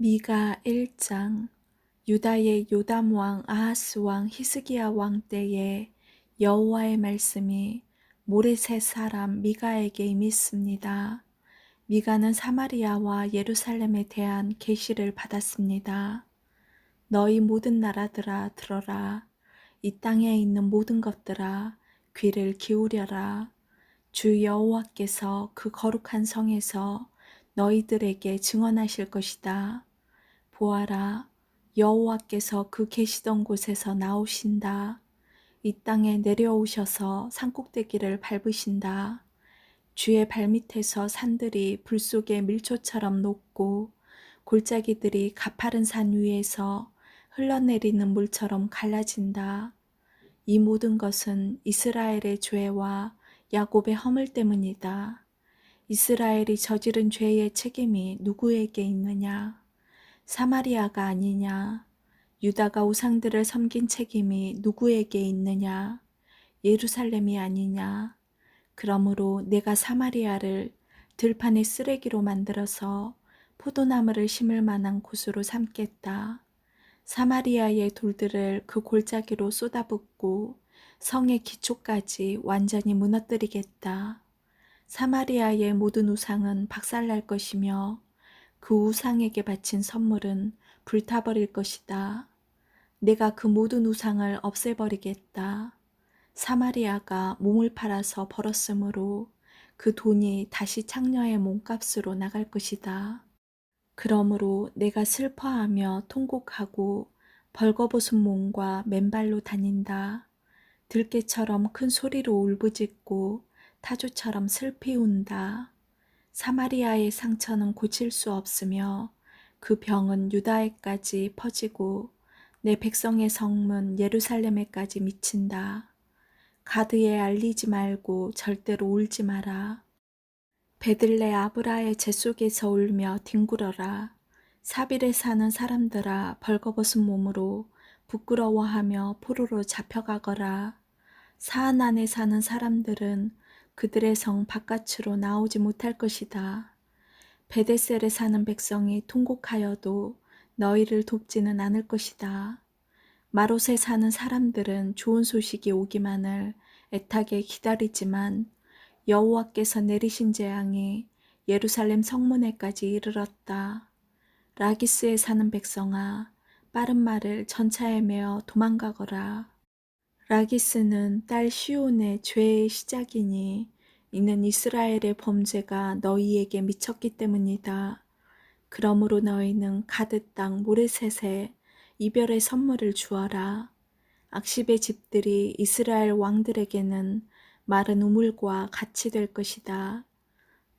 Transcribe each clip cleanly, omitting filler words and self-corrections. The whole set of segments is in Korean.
미가 1장. 유다의 요담 왕 아하스 왕 히스기야 왕 때에 여호와의 말씀이 모레셋 사람 미가에게 임했습니다. 미가는 사마리아와 예루살렘에 대한 계시를 받았습니다. 너희 모든 나라들아 들어라. 이 땅에 있는 모든 것들아 귀를 기울여라. 주 여호와께서 그 거룩한 성에서 너희들에게 증언하실 것이다. 보아라, 여호와께서 그 계시던 곳에서 나오신다. 이 땅에 내려오셔서 산꼭대기를 밟으신다. 주의 발밑에서 산들이 불 속의 밀초처럼 녹고 골짜기들이 가파른 산 위에서 흘러내리는 물처럼 갈라진다. 이 모든 것은 이스라엘의 죄와 야곱의 허물 때문이다. 이스라엘이 저지른 죄의 책임이 누구에게 있느냐? 사마리아가 아니냐? 유다가 우상들을 섬긴 책임이 누구에게 있느냐? 예루살렘이 아니냐? 그러므로 내가 사마리아를 들판의 쓰레기로 만들어서 포도나무를 심을 만한 곳으로 삼겠다. 사마리아의 돌들을 그 골짜기로 쏟아붓고 성의 기초까지 완전히 무너뜨리겠다. 사마리아의 모든 우상은 박살날 것이며 그 우상에게 바친 선물은 불타버릴 것이다. 내가 그 모든 우상을 없애버리겠다. 사마리아가 몸을 팔아서 벌었으므로 그 돈이 다시 창녀의 몸값으로 나갈 것이다. 그러므로 내가 슬퍼하며 통곡하고 벌거벗은 몸과 맨발로 다닌다. 들깨처럼 큰 소리로 울부짖고 타조처럼 슬피 운다. 사마리아의 상처는 고칠 수 없으며 그 병은 유다에까지 퍼지고 내 백성의 성문 예루살렘에까지 미친다. 가드에 알리지 말고 절대로 울지 마라. 베들레 아브라의 재 속에서 울며 뒹굴어라. 사빌에 사는 사람들아 벌거벗은 몸으로 부끄러워하며 포로로 잡혀가거라. 사안안에 사는 사람들은 그들의 성 바깥으로 나오지 못할 것이다. 베데셀에 사는 백성이 통곡하여도 너희를 돕지는 않을 것이다. 마롯에 사는 사람들은 좋은 소식이 오기만을 애타게 기다리지만 여호와께서 내리신 재앙이 예루살렘 성문에까지 이르렀다. 라기스에 사는 백성아, 빠른 말을 전차에 메어 도망가거라. 라기스는 딸 시온의 죄의 시작이니 이는 이스라엘의 범죄가 너희에게 미쳤기 때문이다. 그러므로 너희는 가드 땅 모레셋에 이별의 선물을 주어라. 악십의 집들이 이스라엘 왕들에게는 마른 우물과 같이 될 것이다.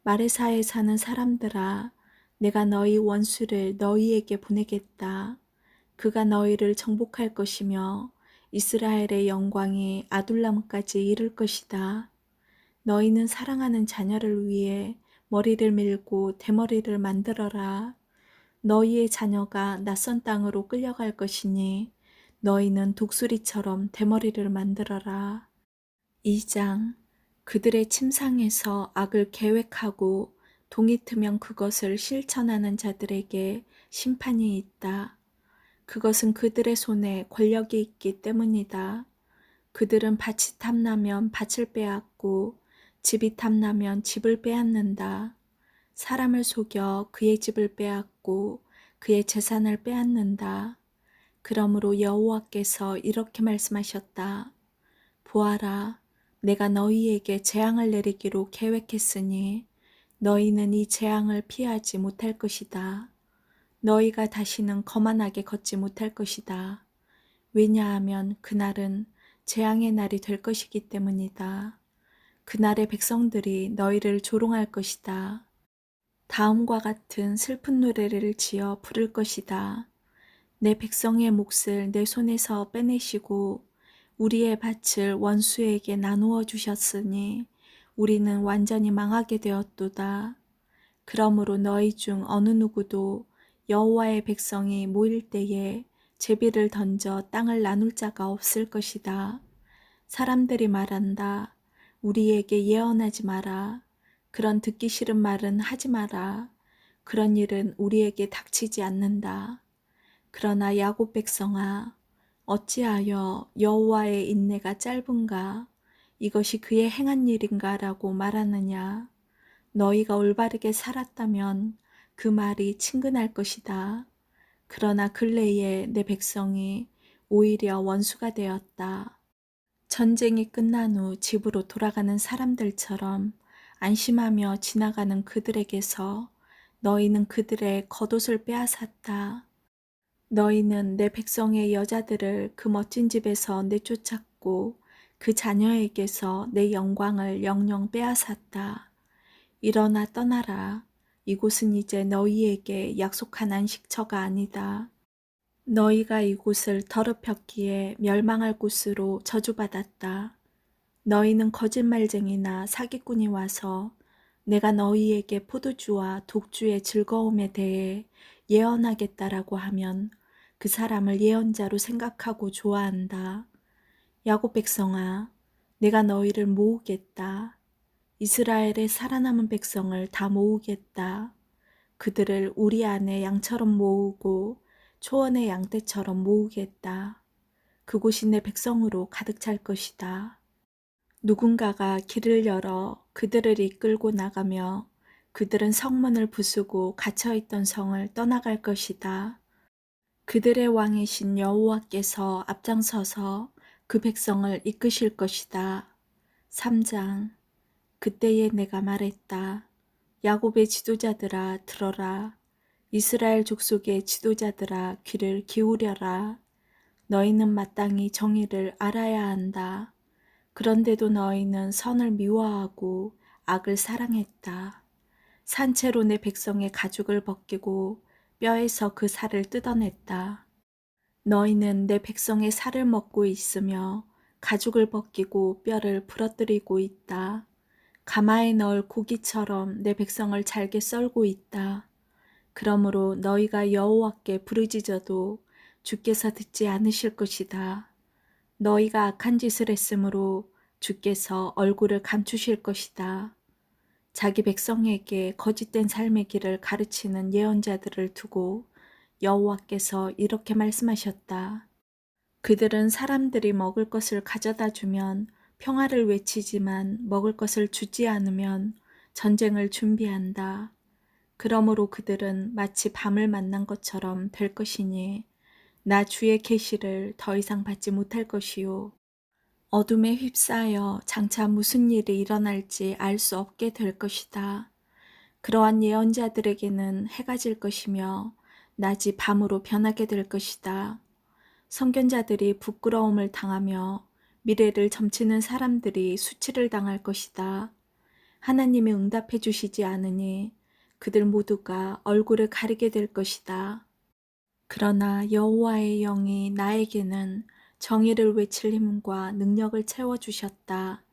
마레사에 사는 사람들아, 내가 너희 원수를 너희에게 보내겠다. 그가 너희를 정복할 것이며 이스라엘의 영광이 아둘람까지 이를 것이다. 너희는 사랑하는 자녀를 위해 머리를 밀고 대머리를 만들어라. 너희의 자녀가 낯선 땅으로 끌려갈 것이니 너희는 독수리처럼 대머리를 만들어라. 2장. 그들의 침상에서 악을 계획하고 동이 트면 그것을 실천하는 자들에게 심판이 있다. 그것은 그들의 손에 권력이 있기 때문이다. 그들은 밭이 탐나면 밭을 빼앗고 집이 탐나면 집을 빼앗는다. 사람을 속여 그의 집을 빼앗고 그의 재산을 빼앗는다. 그러므로 여호와께서 이렇게 말씀하셨다. 보아라, 내가 너희에게 재앙을 내리기로 계획했으니 너희는 이 재앙을 피하지 못할 것이다. 너희가 다시는 거만하게 걷지 못할 것이다. 왜냐하면 그날은 재앙의 날이 될 것이기 때문이다. 그날의 백성들이 너희를 조롱할 것이다. 다음과 같은 슬픈 노래를 지어 부를 것이다. 내 백성의 몫을 내 손에서 빼내시고 우리의 밭을 원수에게 나누어 주셨으니 우리는 완전히 망하게 되었도다. 그러므로 너희 중 어느 누구도 여호와의 백성이 모일 때에 제비를 던져 땅을 나눌 자가 없을 것이다. 사람들이 말한다. 우리에게 예언하지 마라. 그런 듣기 싫은 말은 하지 마라. 그런 일은 우리에게 닥치지 않는다. 그러나 야곱 백성아, 어찌하여 여호와의 인내가 짧은가? 이것이 그의 행한 일인가라고 말하느냐? 너희가 올바르게 살았다면 그 말이 친근할 것이다. 그러나 근래에 내 백성이 오히려 원수가 되었다. 전쟁이 끝난 후 집으로 돌아가는 사람들처럼 안심하며 지나가는 그들에게서 너희는 그들의 겉옷을 빼앗았다. 너희는 내 백성의 여자들을 그 멋진 집에서 내쫓았고 그 자녀에게서 내 영광을 영영 빼앗았다. 일어나 떠나라. 이곳은 이제 너희에게 약속한 안식처가 아니다. 너희가 이곳을 더럽혔기에 멸망할 곳으로 저주받았다. 너희는 거짓말쟁이나 사기꾼이 와서 내가 너희에게 포도주와 독주의 즐거움에 대해 예언하겠다라고 하면 그 사람을 예언자로 생각하고 좋아한다. 야곱 백성아, 내가 너희를 모으겠다. 이스라엘의 살아남은 백성을 다 모으겠다. 그들을 우리 안에 양처럼 모으고 초원의 양떼처럼 모으겠다. 그곳이 내 백성으로 가득 찰 것이다. 누군가가 길을 열어 그들을 이끌고 나가며 그들은 성문을 부수고 갇혀있던 성을 떠나갈 것이다. 그들의 왕이신 여호와께서 앞장서서 그 백성을 이끄실 것이다. 3장. 그때에 내가 말했다. 야곱의 지도자들아 들어라. 이스라엘 족속의 지도자들아 귀를 기울여라. 너희는 마땅히 정의를 알아야 한다. 그런데도 너희는 선을 미워하고 악을 사랑했다. 산채로 내 백성의 가죽을 벗기고 뼈에서 그 살을 뜯어냈다. 너희는 내 백성의 살을 먹고 있으며 가죽을 벗기고 뼈를 부러뜨리고 있다. 가마에 넣을 고기처럼 내 백성을 잘게 썰고 있다. 그러므로 너희가 여호와께 부르짖어도 주께서 듣지 않으실 것이다. 너희가 악한 짓을 했으므로 주께서 얼굴을 감추실 것이다. 자기 백성에게 거짓된 삶의 길을 가르치는 예언자들을 두고 여호와께서 이렇게 말씀하셨다. 그들은 사람들이 먹을 것을 가져다 주면 평화를 외치지만 먹을 것을 주지 않으면 전쟁을 준비한다. 그러므로 그들은 마치 밤을 만난 것처럼 될 것이니 나 주의 계시를 더 이상 받지 못할 것이요. 어둠에 휩싸여 장차 무슨 일이 일어날지 알 수 없게 될 것이다. 그러한 예언자들에게는 해가 질 것이며 낮이 밤으로 변하게 될 것이다. 선견자들이 부끄러움을 당하며 미래를 점치는 사람들이 수치를 당할 것이다. 하나님이 응답해 주시지 않으니 그들 모두가 얼굴을 가리게 될 것이다. 그러나 여호와의 영이 나에게는 정의를 외칠 힘과 능력을 채워주셨다.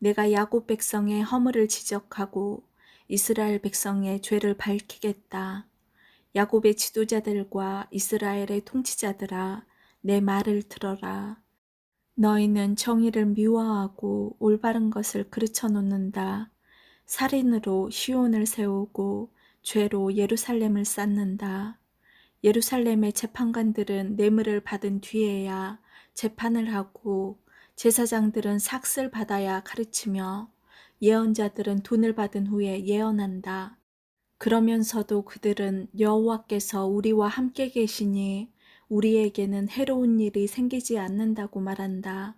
내가 야곱 백성의 허물을 지적하고 이스라엘 백성의 죄를 밝히겠다. 야곱의 지도자들과 이스라엘의 통치자들아, 내 말을 들어라. 너희는 정의를 미워하고 올바른 것을 그르쳐 놓는다. 살인으로 시온을 세우고 죄로 예루살렘을 쌓는다. 예루살렘의 재판관들은 뇌물을 받은 뒤에야 재판을 하고 제사장들은 삭슬 받아야 가르치며 예언자들은 돈을 받은 후에 예언한다. 그러면서도 그들은 여호와께서 우리와 함께 계시니 우리에게는 해로운 일이 생기지 않는다고 말한다.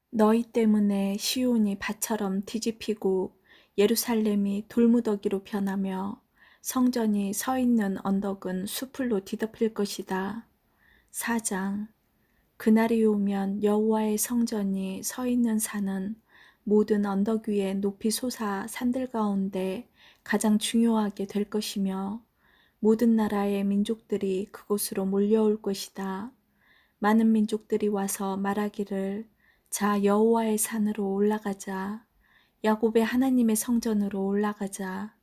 너희 때문에 시온이 밭처럼 뒤집히고 예루살렘이 돌무더기로 변하며 성전이 서 있는 언덕은 수풀로 뒤덮일 것이다. 4장. 그날이 오면 여호와의 성전이 서 있는 산은 모든 언덕 위에 높이 솟아 산들 가운데 가장 중요하게 될 것이며 모든 나라의 민족들이 그곳으로 몰려올 것이다. 많은 민족들이 와서 말하기를 자 여호와의 산으로 올라가자. 야곱의 하나님의 성전으로 올라가자.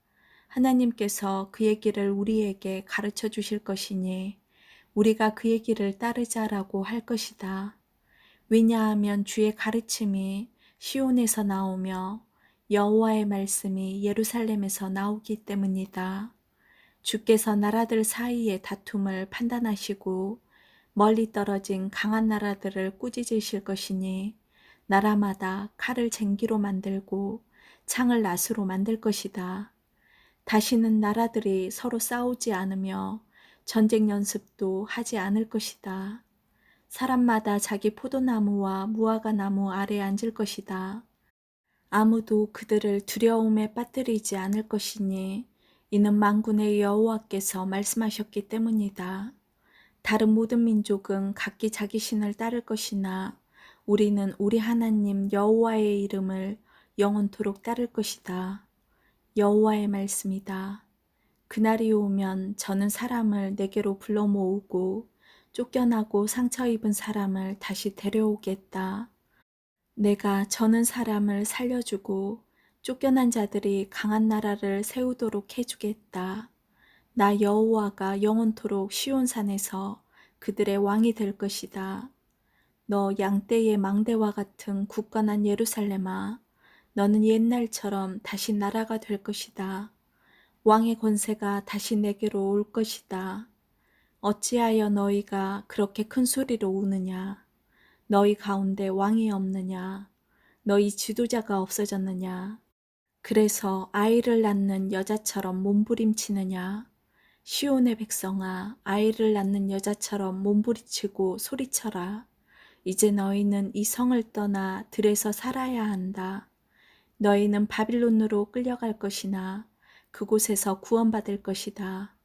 하나님께서 그의 길을 우리에게 가르쳐 주실 것이니 우리가 그의 길을 따르자라고 할 것이다. 왜냐하면 주의 가르침이 시온에서 나오며 여호와의 말씀이 예루살렘에서 나오기 때문이다. 주께서 나라들 사이의 다툼을 판단하시고 멀리 떨어진 강한 나라들을 꾸짖으실 것이니 나라마다 칼을 쟁기로 만들고 창을 낫으로 만들 것이다. 다시는 나라들이 서로 싸우지 않으며 전쟁 연습도 하지 않을 것이다. 사람마다 자기 포도나무와 무화과 나무 아래 앉을 것이다. 아무도 그들을 두려움에 빠뜨리지 않을 것이니 이는 만군의 여호와께서 말씀하셨기 때문이다. 다른 모든 민족은 각기 자기 신을 따를 것이나 우리는 우리 하나님 여호와의 이름을 영원토록 따를 것이다. 여호와의 말씀이다. 그날이 오면 저는 사람을 내게로 불러 모으고 쫓겨나고 상처 입은 사람을 다시 데려오겠다. 내가 저는 사람을 살려주고 쫓겨난 자들이 강한 나라를 세우도록 해주겠다. 나 여호와가 영원토록 시온산에서 그들의 왕이 될 것이다. 너 양떼의 망대와 같은 굳건한 예루살렘아, 너는 옛날처럼 다시 나라가 될 것이다. 왕의 권세가 다시 내게로 올 것이다. 어찌하여 너희가 그렇게 큰 소리로 우느냐? 너희 가운데 왕이 없느냐? 너희 지도자가 없어졌느냐? 그래서 아이를 낳는 여자처럼 몸부림치느냐? 시온의 백성아, 아이를 낳는 여자처럼 몸부림치고 소리쳐라. 이제 너희는 이 성을 떠나 들에서 살아야 한다. 너희는 바빌론으로 끌려갈 것이나 그곳에서 구원받을 것이다.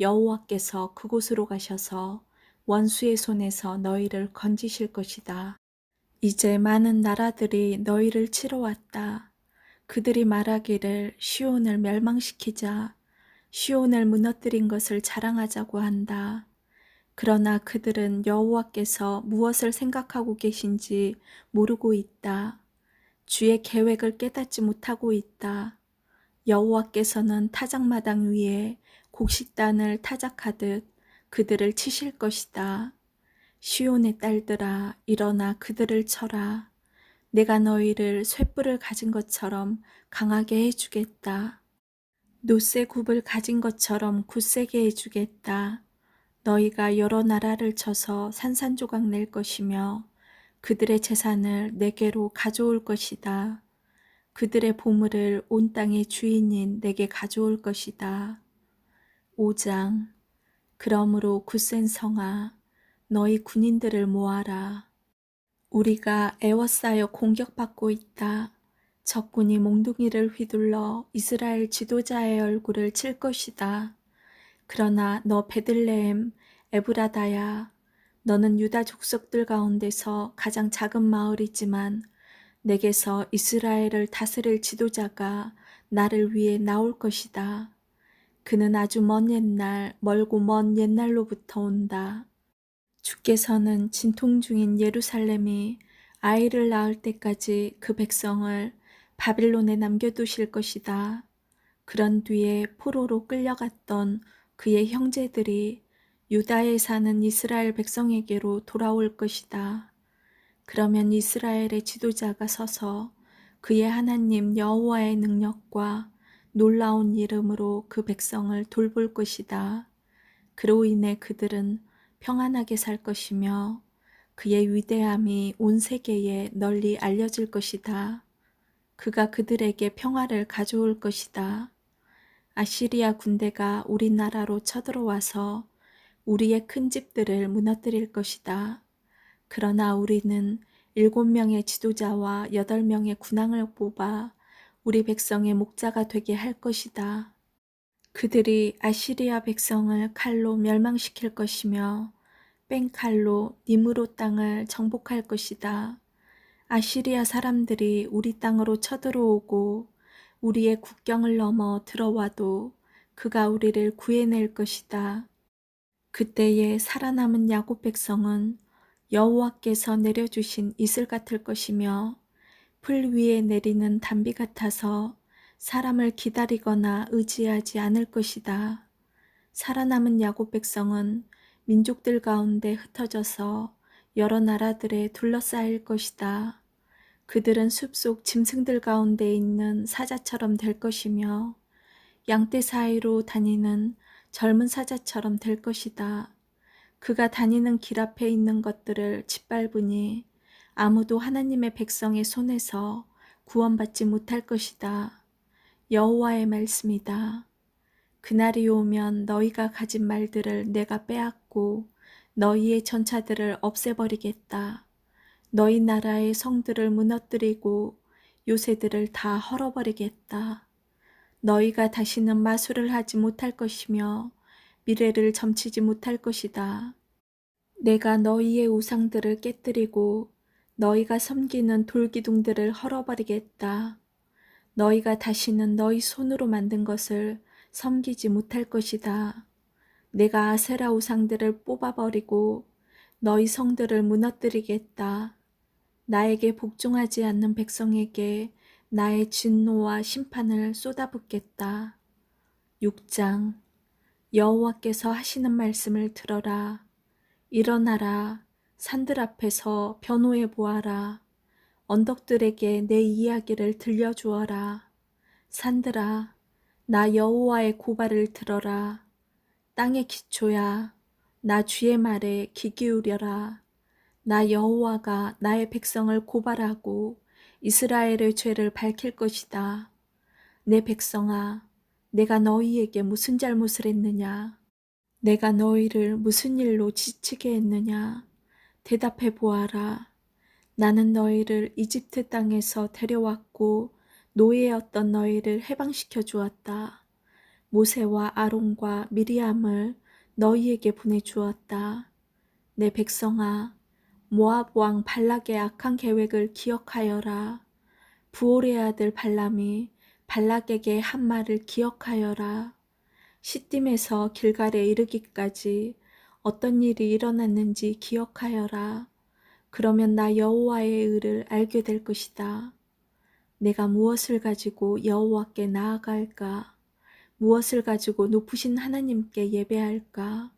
여호와께서 그곳으로 가셔서 원수의 손에서 너희를 건지실 것이다. 이제 많은 나라들이 너희를 치러 왔다. 그들이 말하기를 시온을 멸망시키자, 시온을 무너뜨린 것을 자랑하자고 한다. 그러나 그들은 여호와께서 무엇을 생각하고 계신지 모르고 있다. 주의 계획을 깨닫지 못하고 있다. 여호와께서는 타작마당 위에 곡식단을 타작하듯 그들을 치실 것이다. 시온의 딸들아, 일어나 그들을 쳐라. 내가 너희를 쇳불을 가진 것처럼 강하게 해주겠다. 노쇠굽을 가진 것처럼 굳세게 해주겠다. 너희가 여러 나라를 쳐서 산산조각 낼 것이며 그들의 재산을 내게로 가져올 것이다. 그들의 보물을 온 땅의 주인인 내게 가져올 것이다. 5장. 그러므로 굳센 성아, 너희 군인들을 모아라. 우리가 에워싸여 공격받고 있다. 적군이 몽둥이를 휘둘러 이스라엘 지도자의 얼굴을 칠 것이다. 그러나 너 베들레헴 에브라다야, 너는 유다 족속들 가운데서 가장 작은 마을이지만 내게서 이스라엘을 다스릴 지도자가 나를 위해 나올 것이다. 그는 아주 먼 옛날, 멀고 먼 옛날로부터 온다. 주께서는 진통 중인 예루살렘이 아이를 낳을 때까지 그 백성을 바빌론에 남겨두실 것이다. 그런 뒤에 포로로 끌려갔던 그의 형제들이 유다에 사는 이스라엘 백성에게로 돌아올 것이다. 그러면 이스라엘의 지도자가 서서 그의 하나님 여호와의 능력과 놀라운 이름으로 그 백성을 돌볼 것이다. 그로 인해 그들은 평안하게 살 것이며 그의 위대함이 온 세계에 널리 알려질 것이다. 그가 그들에게 평화를 가져올 것이다. 아시리아 군대가 우리나라로 쳐들어와서 우리의 큰 집들을 무너뜨릴 것이다. 그러나 우리는 7명의 지도자와 8명의 군왕을 뽑아 우리 백성의 목자가 되게 할 것이다. 그들이 아시리아 백성을 칼로 멸망시킬 것이며 뺑칼로 니므롯 땅을 정복할 것이다. 아시리아 사람들이 우리 땅으로 쳐들어오고 우리의 국경을 넘어 들어와도 그가 우리를 구해낼 것이다. 그때에 살아남은 야곱 백성은 여호와께서 내려주신 이슬 같을 것이며 풀 위에 내리는 단비 같아서 사람을 기다리거나 의지하지 않을 것이다. 살아남은 야곱 백성은 민족들 가운데 흩어져서 여러 나라들에 둘러싸일 것이다. 그들은 숲속 짐승들 가운데 있는 사자처럼 될 것이며 양떼 사이로 다니는 젊은 사자처럼 될 것이다. 그가 다니는 길 앞에 있는 것들을 짓밟으니 아무도 하나님의 백성의 손에서 구원받지 못할 것이다. 여호와의 말씀이다. 그날이 오면 너희가 가진 말들을 내가 빼앗고 너희의 전차들을 없애버리겠다. 너희 나라의 성들을 무너뜨리고 요새들을 다 헐어버리겠다. 너희가 다시는 마술을 하지 못할 것이며 미래를 점치지 못할 것이다. 내가 너희의 우상들을 깨뜨리고 너희가 섬기는 돌기둥들을 헐어버리겠다. 너희가 다시는 너희 손으로 만든 것을 섬기지 못할 것이다. 내가 아세라 우상들을 뽑아버리고 너희 성들을 무너뜨리겠다. 나에게 복종하지 않는 백성에게 나의 진노와 심판을 쏟아붓겠다. 6장. 여호와께서 하시는 말씀을 들어라. 일어나라. 산들 앞에서 변호해 보아라. 언덕들에게 내 이야기를 들려주어라. 산들아, 나 여호와의 고발을 들어라. 땅의 기초야, 나 주의 말에 귀 기울여라. 나 여호와가 나의 백성을 고발하고 이스라엘의 죄를 밝힐 것이다. 내 백성아, 내가 너희에게 무슨 잘못을 했느냐? 내가 너희를 무슨 일로 지치게 했느냐? 대답해 보아라. 나는 너희를 이집트 땅에서 데려왔고 노예였던 너희를 해방시켜 주었다. 모세와 아론과 미리암을 너희에게 보내주었다. 내 백성아, 모압 왕 발락의 악한 계획을 기억하여라. 부올의 아들 발람이 발락에게 한 말을 기억하여라. 시딤에서 길갈에 이르기까지 어떤 일이 일어났는지 기억하여라. 그러면 나 여호와의 의를 알게 될 것이다. 내가 무엇을 가지고 여호와께 나아갈까? 무엇을 가지고 높으신 하나님께 예배할까?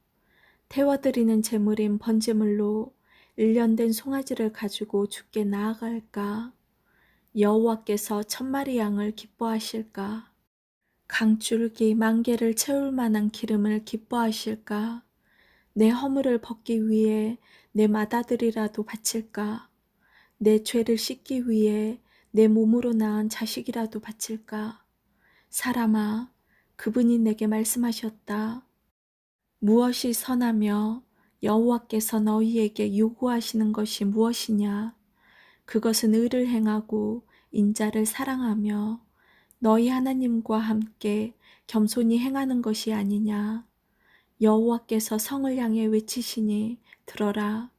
태워드리는 제물인 번제물로 1년 된 송아지를 가지고 주께 나아갈까? 여호와께서 1000마리 양을 기뻐하실까? 강줄기 10,000개를 채울 만한 기름을 기뻐하실까? 내 허물을 벗기 위해 내 맏아들이라도 바칠까? 내 죄를 씻기 위해 내 몸으로 낳은 자식이라도 바칠까? 사람아, 그분이 내게 말씀하셨다. 무엇이 선하며 여호와께서 너희에게 요구하시는 것이 무엇이냐? 그것은 의를 행하고 인자를 사랑하며 너희 하나님과 함께 겸손히 행하는 것이 아니냐? 여호와께서 성을 향해 외치시니 들어라.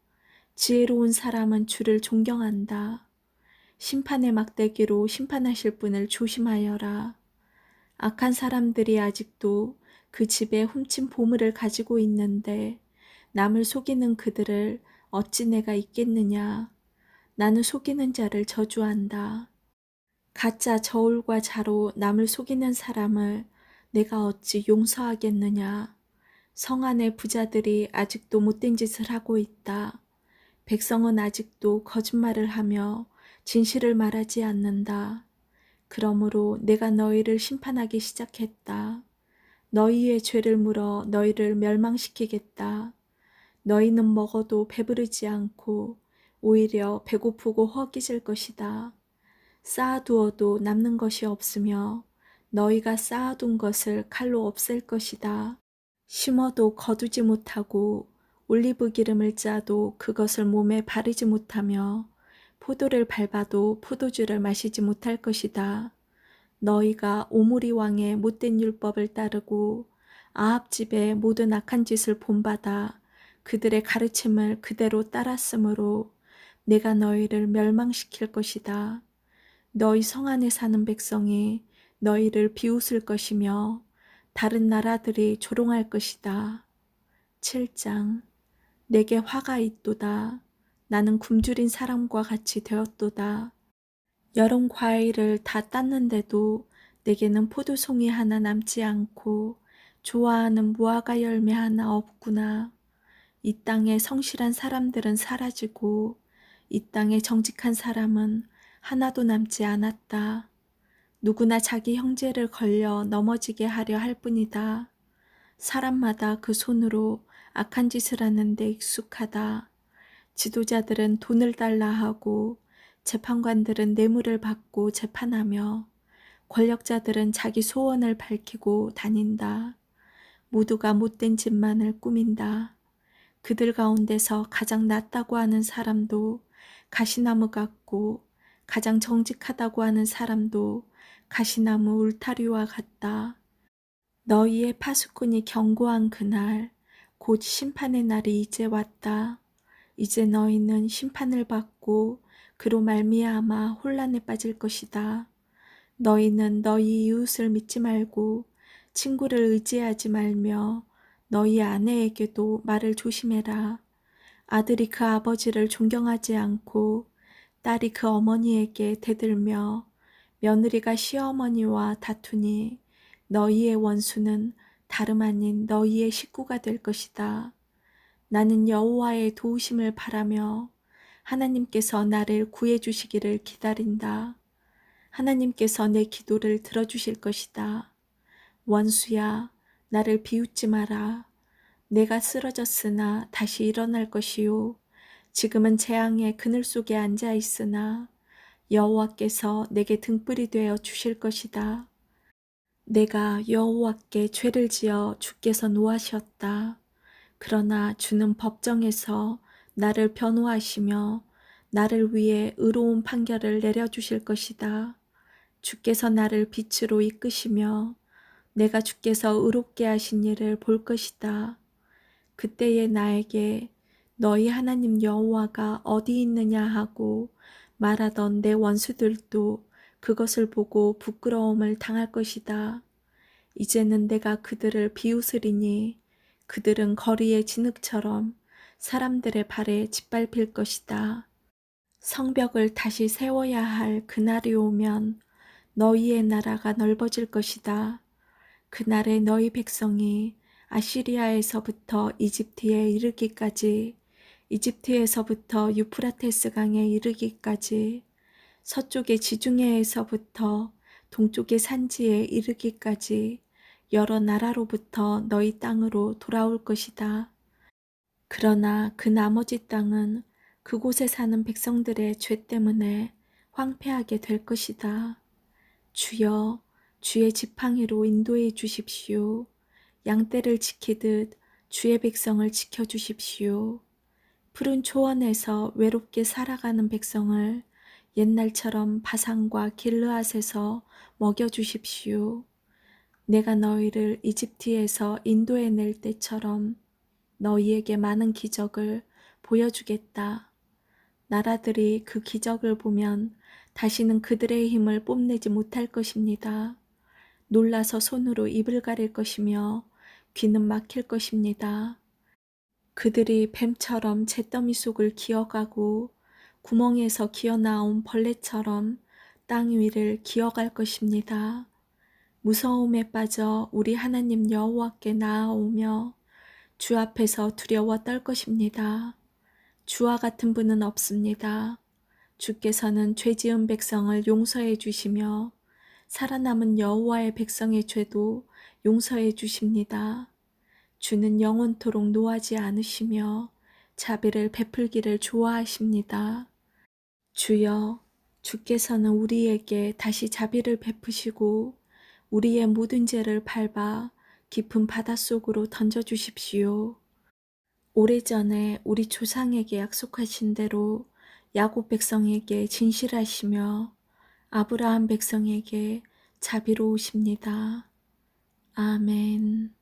지혜로운 사람은 주를 존경한다. 심판의 막대기로 심판하실 분을 조심하여라. 악한 사람들이 아직도 그 집에 훔친 보물을 가지고 있는데 남을 속이는 그들을 어찌 내가 잊겠느냐. 나는 속이는 자를 저주한다. 가짜 저울과 자로 남을 속이는 사람을 내가 어찌 용서하겠느냐. 성 안의 부자들이 아직도 못된 짓을 하고 있다. 백성은 아직도 거짓말을 하며 진실을 말하지 않는다. 그러므로 내가 너희를 심판하기 시작했다. 너희의 죄를 물어 너희를 멸망시키겠다. 너희는 먹어도 배부르지 않고 오히려 배고프고 허기질 것이다. 쌓아두어도 남는 것이 없으며 너희가 쌓아둔 것을 칼로 없앨 것이다. 심어도 거두지 못하고 올리브 기름을 짜도 그것을 몸에 바르지 못하며 포도를 밟아도 포도주를 마시지 못할 것이다. 너희가 오므리 왕의 못된 율법을 따르고 아합 집의 모든 악한 짓을 본받아 그들의 가르침을 그대로 따랐으므로 내가 너희를 멸망시킬 것이다. 너희 성 안에 사는 백성이 너희를 비웃을 것이며 다른 나라들이 조롱할 것이다. 7장. 내게 화가 있도다. 나는 굶주린 사람과 같이 되었도다. 여름 과일을 다 땄는데도 내게는 포도송이 하나 남지 않고 좋아하는 무화과 열매 하나 없구나. 이 땅에 성실한 사람들은 사라지고 이 땅에 정직한 사람은 하나도 남지 않았다. 누구나 자기 형제를 걸려 넘어지게 하려 할 뿐이다. 사람마다 그 손으로 악한 짓을 하는데 익숙하다. 지도자들은 돈을 달라 하고 재판관들은 뇌물을 받고 재판하며 권력자들은 자기 소원을 밝히고 다닌다. 모두가 못된 짓만을 꾸민다. 그들 가운데서 가장 낫다고 하는 사람도 가시나무 같고 가장 정직하다고 하는 사람도 가시나무 울타리와 같다. 너희의 파수꾼이 경고한 그날, 곧 심판의 날이 이제 왔다. 이제 너희는 심판을 받고 그로 말미암아 혼란에 빠질 것이다. 너희는 너희 이웃을 믿지 말고 친구를 의지하지 말며 너희 아내에게도 말을 조심해라. 아들이 그 아버지를 존경하지 않고 딸이 그 어머니에게 대들며 며느리가 시어머니와 다투니 너희의 원수는 다름 아닌 너희의 식구가 될 것이다. 나는 여호와의 도우심을 바라며 하나님께서 나를 구해 주시기를 기다린다. 하나님께서 내 기도를 들어주실 것이다. 원수야, 나를 비웃지 마라. 내가 쓰러졌으나 다시 일어날 것이요. 지금은 재앙의 그늘 속에 앉아 있으나 여호와께서 내게 등불이 되어 주실 것이다. 내가 여호와께 죄를 지어 주께서 노하셨다. 그러나 주는 법정에서 나를 변호하시며 나를 위해 의로운 판결을 내려주실 것이다. 주께서 나를 빛으로 이끄시며 내가 주께서 의롭게 하신 일을 볼 것이다. 그때에 나에게 너희 하나님 여호와가 어디 있느냐 하고 말하던 내 원수들도 그것을 보고 부끄러움을 당할 것이다. 이제는 내가 그들을 비웃으리니 그들은 거리의 진흙처럼 사람들의 발에 짓밟힐 것이다. 성벽을 다시 세워야 할 그날이 오면 너희의 나라가 넓어질 것이다. 그날에 너희 백성이 아시리아에서부터 이집트에 이르기까지, 이집트에서부터 유프라테스 강에 이르기까지, 서쪽의 지중해에서부터 동쪽의 산지에 이르기까지 여러 나라로부터 너희 땅으로 돌아올 것이다. 그러나 그 나머지 땅은 그곳에 사는 백성들의 죄 때문에 황폐하게 될 것이다. 주여, 주의 지팡이로 인도해 주십시오. 양떼를 지키듯 주의 백성을 지켜주십시오. 푸른 초원에서 외롭게 살아가는 백성을 옛날처럼 바산과 길르앗에서 먹여주십시오. 내가 너희를 이집트에서 인도해낼 때처럼 너희에게 많은 기적을 보여주겠다. 나라들이 그 기적을 보면 다시는 그들의 힘을 뽐내지 못할 것입니다. 놀라서 손으로 입을 가릴 것이며 귀는 막힐 것입니다. 그들이 뱀처럼 잿더미 속을 기어가고 구멍에서 기어나온 벌레처럼 땅 위를 기어갈 것입니다. 무서움에 빠져 우리 하나님 여호와께 나아오며 주 앞에서 두려워 떨 것입니다. 주와 같은 분은 없습니다. 주께서는 죄 지은 백성을 용서해 주시며 살아남은 여호와의 백성의 죄도 용서해 주십니다. 주는 영원토록 노하지 않으시며 자비를 베풀기를 좋아하십니다. 주여, 주께서는 우리에게 다시 자비를 베푸시고 우리의 모든 죄를 밟아 깊은 바닷속으로 던져주십시오. 오래전에 우리 조상에게 약속하신 대로 야곱 백성에게 진실하시며 아브라함 백성에게 자비로우십니다. 아멘.